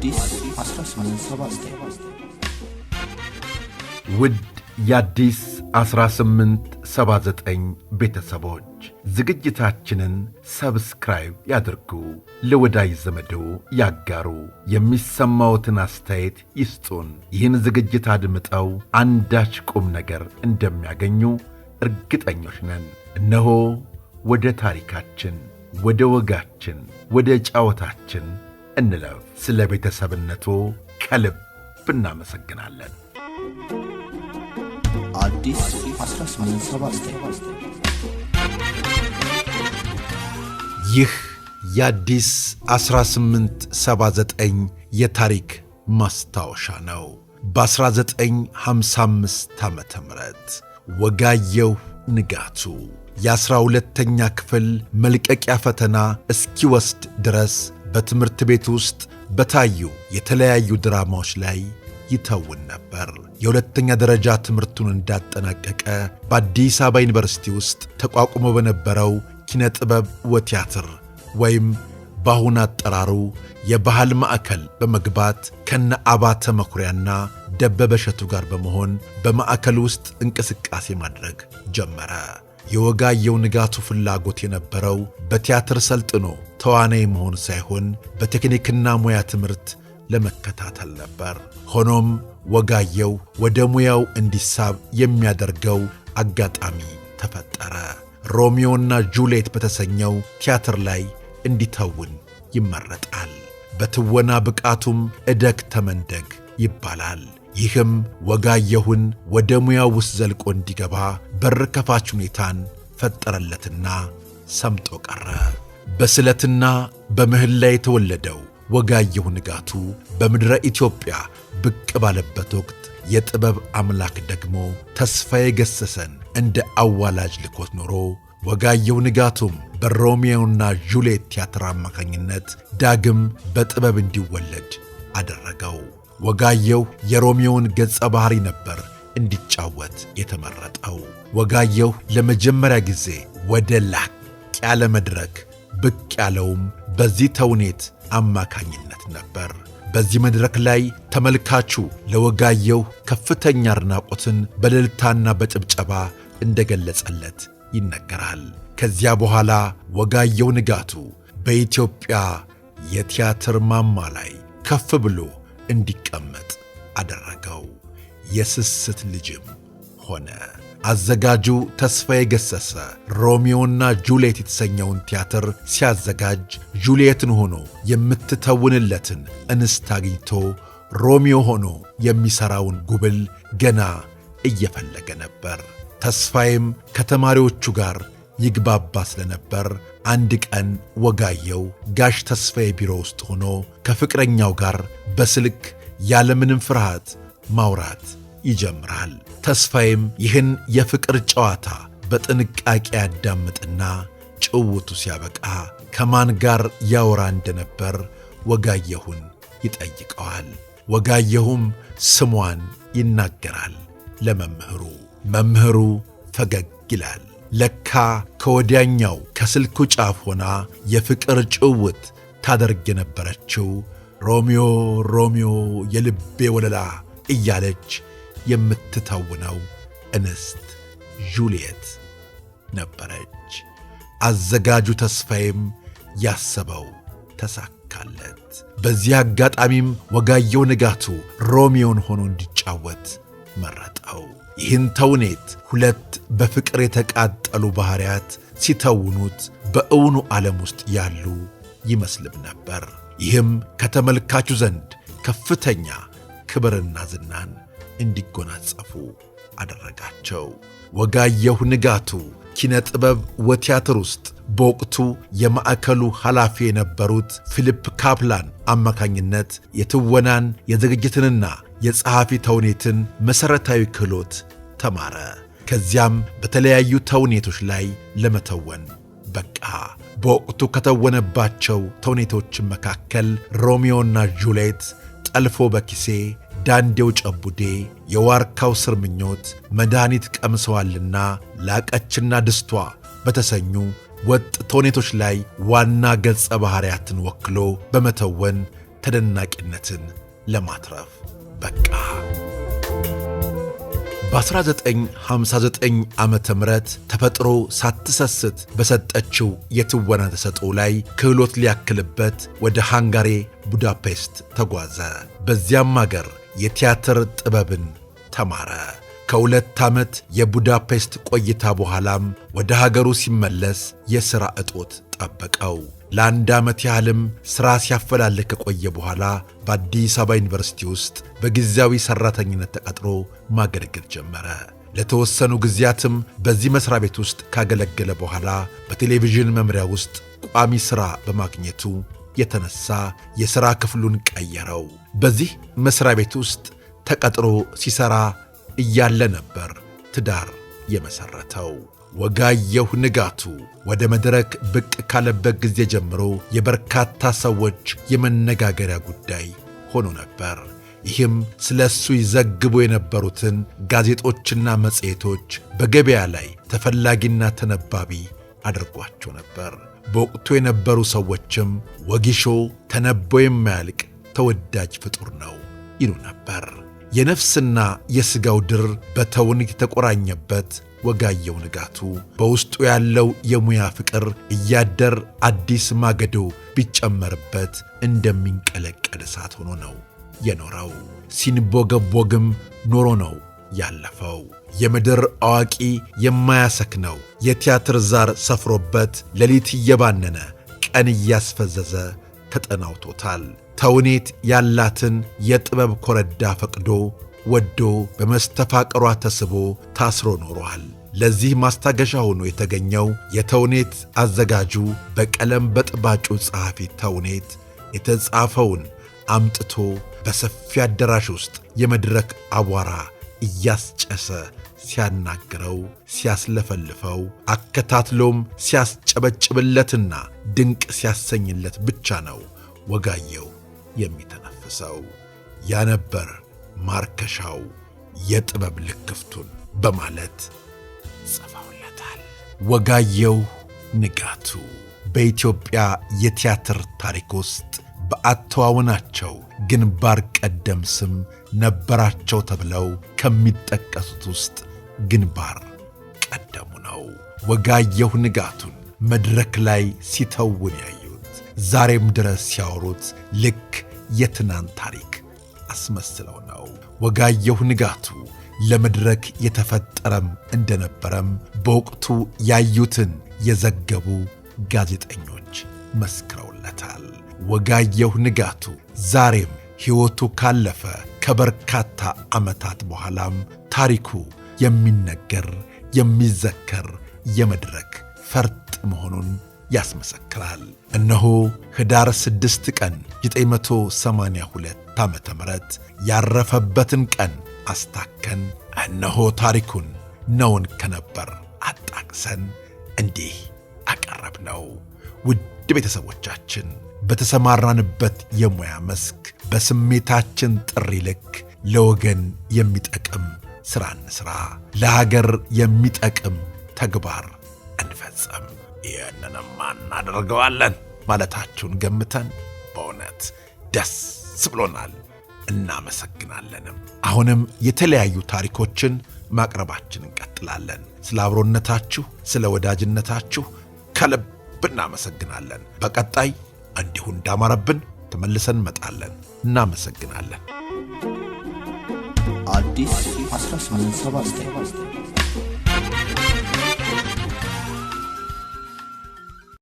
አዲስ 1879 ውድ የአዲስ 1879 ቤተሰቦች ዝግጅታችንን ሰብስክራይብ ያድርጉ፣ ለወዳጅ ዘመዶ ያጋሩ፣ የሚሰማዎትን አስተያየት ይስጡን። ይህን ዝግጅት አድምጠው አንዳች ቁም ነገር እንደሚያገኙ እርግጠኞች ነን። እነሆ ወደ ታሪካችን፣ ወደ ወጋችን፣ ወደ ጫወታችን እንለፍ። ስለ ቤተሰብነቱ ከልብ እናመሰግናለን። አዲስ 1879 ይህ የአዲስ 1879 የታሪክ ማስታወሻ ነው። በ1955 ዓመተ ምህረት ወጋየሁ ንጋቱ የ12ኛ ክፍል መልቀቂያ ፈተና እስኪወስድ ድረስ በትምህርት ቤት ውስጥ በታዩ የተለያዩ ድራማዎች ላይ ይተውን ነበር። የሁለተኛ ደረጃ ትምህርቱን እንዳጠናቀቀ በአዲስ አበባ ዩኒቨርሲቲ ውስጥ ተቋቁሞ በነበረው ኪነ ጥበብ ወቲያትር ወይም በአሁን አጠራሩ የባህል ማዕከል በመግባት ከነ አባተ መኩሪያና ደበበ እሸቱ ጋር በመሆን በማዕከል ውስጥ እንቅስቃሴ ማድረግ ጀመረ። የወጋየሁ ንጋቱ ፍላጎት የነበረው በቲያትር ሰልጥኖ ተዋናይ መሆን ሳይሆን በቴክኒክና ሙያ ትምህርት ለመከታተል ነበር። ሆኖም ወጋየሁ ወደ ሙያው እንዲሳብ የሚያደርገው አጋጣሚ ተፈጠረ። ሮሚዮና ጁልየት በተሰኘው ቲያትር ላይ እንዲተውን ይመረጣል። በትወና ብቃቱም እደግ ተመንደግ ይባላል። ይህም ወጋየሁን ወደ ሙያው ውስጥ ዘልቆ እንዲገባ በር ከፋች ሁኔታን ፈጠረለትና ሰምጦ ቀረ። በስለትና በምህላ የተወለደው ወጋየሁ ንጋቱ በምድረ ኢትዮጵያ ብቅ ባለበት ወቅት የጥበብ አምላክ ደግሞ ተስፋዬ ገሰሰን እንደ አዋላጅ ልኮት ኖሮ ወጋየሁ ንጋቱም በሮሚዮና ጁልየት ቲያትር አማካኝነት ዳግም በጥበብ እንዲወለድ አደረገው። ወጋየሁ የሮሚዮን ገጸ ባህሪ ነበር እንዲጫወት የተመረጠው። ወጋየሁ ለመጀመሪያ ጊዜ ወደ ላቅ ያለ መድረክ ብቅ ያለውም በዚህ ተውኔት አማካኝነት ነበር። በዚህ መድረክ ላይ ተመልካቹ ለወጋየሁ ከፍተኛ አድናቆትን በእልልታና በጭብጨባ እንደገለጸለት ይነገራል። ከዚያ በኋላ ወጋየሁ ንጋቱ በኢትዮጵያ የቲያትር ማማ ላይ ከፍ ብሎ እንዲቀመጥ አደረገው። የስስት ልጅም ሆነ። አዘጋጁ ተስፋዬ ገሰሰ ሮሚዮና ጁልየት የተሰኘውን ቲያትር ሲያዘጋጅ ጁልየትን ሆኖ የምትተውንለትን እንስት አግኝቶ ሮሚዮ ሆኖ የሚሠራውን ጉብል ገና እየፈለገ ነበር። ተስፋዬም ከተማሪዎቹ ጋር ይግባባ ስለነበር አንድ ቀን ወጋየሁ ጋሽ ተስፋዬ ቢሮ ውስጥ ሆኖ ከፍቅረኛው ጋር በስልክ ያለምንም ፍርሃት ማውራት ይጀምራል። ተስፋዬም ይህን የፍቅር ጨዋታ በጥንቃቄ ያዳምጥና ጭውቱ ሲያበቃ ከማን ጋር ያወራ እንደነበር ወጋየሁን ይጠይቀዋል። ወጋየሁም ስሟን ይናገራል ለመምህሩ። መምህሩ ፈገግ ይላል። ለካ ከወዲያኛው ከስልኩ ጫፍ ሆና የፍቅር ጭውት ታደርግ የነበረችው ሮሚዮ ሮሚዮ የልቤ ወለላ እያለች የምትተውነው እንስት ጁልየት ነበረች። አዘጋጁ ተስፋዬም ያሰበው ተሳካለት። በዚህ አጋጣሚም ወጋየሁ ንጋቱ ሮሚዮን ሆኖ እንዲጫወት መረጠው። ይህን ተውኔት ሁለት በፍቅር የተቃጠሉ ባሕርያት ሲተውኑት በእውኑ ዓለም ውስጥ ያሉ ይመስልም ነበር። ይህም ከተመልካቹ ዘንድ ከፍተኛ ክብርና ዝናን እንዲጎናጸፉ አደረጋቸው። ወጋየሁ ንጋቱ ኪነ ጥበብ ወቲያትር ውስጥ በወቅቱ የማዕከሉ ኃላፊ የነበሩት ፊሊፕ ካፕላን አማካኝነት የትወናን የዝግጅትንና የጸሐፊ ተውኔትን መሠረታዊ ክህሎት ተማረ። ከዚያም በተለያዩ ተውኔቶች ላይ ለመተወን በቃ። በወቅቱ ከተወነባቸው ተውኔቶች መካከል ሮሚዮና ጁልየት፣ ጠልፎ በኪሴ፣ ዳንዴው ጨቡዴ፣ የዋርካው ስር ምኞት፣ መድኃኒት ቀምሰዋልና ላቀችና ድስቷ በተሰኙ ወጥ ተውኔቶች ላይ ዋና ገጸ ባሕርያትን ወክሎ በመተወን ተደናቂነትን ለማትረፍ በቃ። በ1959 ዓመተ ምህረት ተፈጥሮ ሳትሰስት በሰጠችው የትወና ተሰጥኦ ላይ ክህሎት ሊያክልበት ወደ ሃንጋሪ ቡዳፔስት ተጓዘ። በዚያም አገር የቲያትር ጥበብን ተማረ። ከ2 ዓመት የቡዳፔስት ቆይታ በኋላም ወደ ሀገሩ ሲመለስ የሥራ እጦት ጠበቀው። ለ1 ዓመት ያህልም ሥራ ሲያፈላልግ ከቆየ በኋላ በአዲስ አበባ ዩኒቨርሲቲ ውስጥ በጊዜያዊ ሠራተኝነት ተቀጥሮ ማገልገል ጀመረ። ለተወሰኑ ጊዜያትም በዚህ መሥሪያ ቤት ውስጥ ካገለገለ በኋላ በቴሌቪዥን መምሪያ ውስጥ ቋሚ ሥራ በማግኘቱ የተነሣ የሥራ ክፍሉን ቀየረው። በዚህ መሥሪያ ቤት ውስጥ ተቀጥሮ ሲሠራ እያለ ነበር ትዳር የመሠረተው። ወጋየሁ ንጋቱ ወደ መድረክ ብቅ ካለበት ጊዜ ጀምሮ የበርካታ ሰዎች የመነጋገሪያ ጉዳይ ሆኖ ነበር። ይህም ስለ እሱ ይዘግቡ የነበሩትን ጋዜጦችና መጽሔቶች በገበያ ላይ ተፈላጊና ተነባቢ አድርጓቸው ነበር። በወቅቱ የነበሩ ሰዎችም ወጊሾ ተነቦ የማያልቅ ተወዳጅ ፍጡር ነው ይሉ ነበር። የነፍስና የሥጋው ድር በተውኔት የተቆራኘበት ወጋየሁ ንጋቱ በውስጡ ያለው የሙያ ፍቅር እያደር አዲስ ማገዶ ቢጨመርበት እንደሚንቀለቀል እሳት ሆኖ ነው የኖረው። ሲንቦገቦግም ኖሮ ነው ያለፈው። የምድር አዋቂ የማያሰክነው የቲያትር ዛር ሰፍሮበት ሌሊት እየባነነ ቀን እያስፈዘዘ ተጠናውቶታል። ተውኔት ያላትን የጥበብ ኮረዳ ፈቅዶ ወዶ በመስተፋቅሯ ተስቦ ታስሮ ኖሯል። ለዚህ ማስታገሻ ሆኖ የተገኘው የተውኔት አዘጋጁ በቀለም በጥባጩ ጸሐፊ ተውኔት የተጻፈውን አምጥቶ በሰፊ አዳራሽ ውስጥ የመድረክ አቧራ እያስጨሰ ሲያናግረው፣ ሲያስለፈልፈው፣ አከታትሎም ሲያስጨበጭብለትና ድንቅ ሲያሰኝለት ብቻ ነው ወጋየሁ የሚተነፍሰው። ያ ነበር ማርከሻው የጥበብ ልክፍቱን በማለት ጽፈውለታል። ወጋየሁ ንጋቱ በኢትዮጵያ የቲያትር ታሪክ ውስጥ በአተዋወናቸው ግንባር ቀደም ስም ነበራቸው ተብለው ከሚጠቀሱት ውስጥ ግንባር ቀደሙ ነው። ወጋየሁ ንጋቱን መድረክ ላይ ሲተውን ያዩት ዛሬም ድረስ ሲያወሩት ልክ የትናንት ታሪክ አስመስለው ነው። ወጋየሁ ንጋቱ ለመድረክ የተፈጠረም እንደነበረም በወቅቱ ያዩትን የዘገቡ ጋዜጠኞች መስክረውለታል። ወጋየሁ ንጋቱ ዛሬም ሕይወቱ ካለፈ ከበርካታ ዓመታት በኋላም ታሪኩ የሚነገር የሚዘከር የመድረክ ፈርጥ መሆኑን ያስመሰክራል። እነሆ ኅዳር 6 ቀን 982 ዓመተ ምህረት ያረፈበትን ቀን አስታከን እነሆ ታሪኩን ነውን ከነበር አጣቅሰን እንዲህ አቀረብነው። ውድ ቤተሰቦቻችን በተሰማራንበት የሙያ መስክ በስሜታችን ጥሪ ልክ ለወገን የሚጠቅም ሥራ እንሥራ፣ ለሀገር የሚጠቅም ተግባር እንፈጸም። ይህንንማ እናደርገዋለን ማለታችሁን ገምተን በእውነት ደስ ብሎናል፣ እናመሰግናለንም። አሁንም የተለያዩ ታሪኮችን ማቅረባችን እንቀጥላለን። ስለ አብሮነታችሁ፣ ስለ ወዳጅነታችሁ ከልብ እናመሰግናለን። በቀጣይ እንዲሁ እንዳማረብን ተመልሰን እንመጣለን። እናመሰግናለን። አዲስ 1879